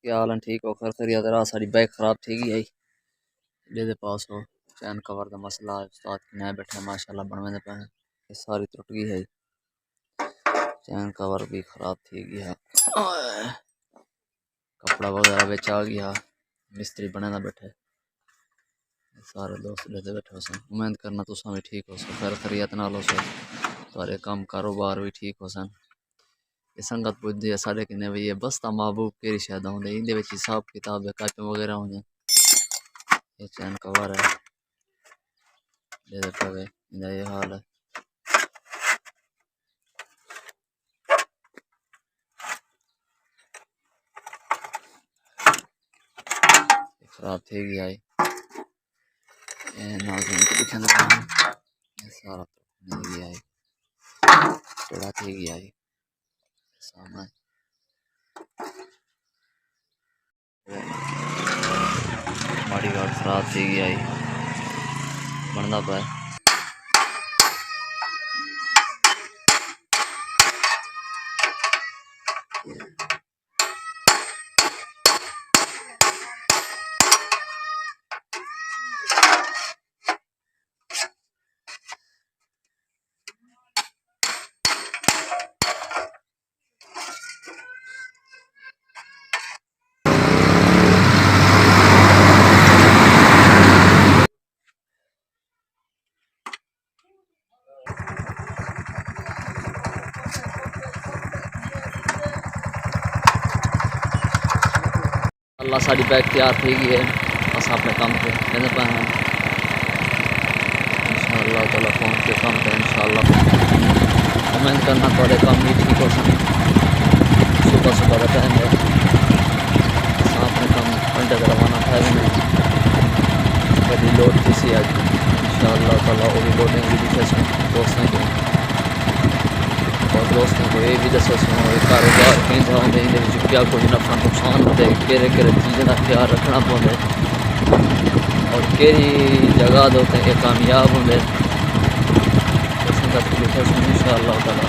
क्या हाल है? ठीक हो? खैर खैरियत रहा? सारी बाइक खराब थी गई आई दे पास हो चैन कवर का मसला है। उस्ताद के नए बैठे माशाल्लाह बनवाने पे हैं। ये सारी टूट गई है। चैन कवर भी खराब थी गई है। कपड़ा वगैरह बेच आ गया। मिस्त्री बने ना बैठे। सारे दोस्त लेते बैठे हो सन। उम्मीद करना तुसा भी ठीक हो सो। खैर खैरियत नाल हो सो। तुम्हारे काम कारोबार भी ठीक हो सन। ये संगत पुजदी है साढ़े किन्ने भी ये बस्ता महबूब केरी शायद होंदे इंदे विच हिसाब किताब है कापी वगैरह होंदे। ये चैन कवर है दे पवे इंदा ये हाल है। खराब थी गई आई नाज़रीन को दिखाने लगा। ये सारा तो गई आई थोड़ा थी गई आई सामने माड़ी गार्ड खराब थी गई आई बनना पाए। अल्लाह सारी बैग तैयार थी गई है। बस अपने काम पे कहने पाए हैं इंशाअल्लाह ताला फोन के काम पे इंशाअल्लाह उम्मीद करना थोड़े काम भी ठीक हो सके। सुबह सुबह का टाइम है अपने काम घंटे का रवाना था भी नहीं कभी लोड किसी आज इंशाअल्लाह ताला वो भी लोडिंग भी दिखे दोस्तों को और दोस्तों को ये भी दसो कारोबार कहीं जाओगे इन क्या कुछ नफा नुकसान होते केरे केरे चीज़ों का ख्याल रखना पौधे और केरी जगह होते हैं कामयाब होंगे इंशाअल्लाह ताला।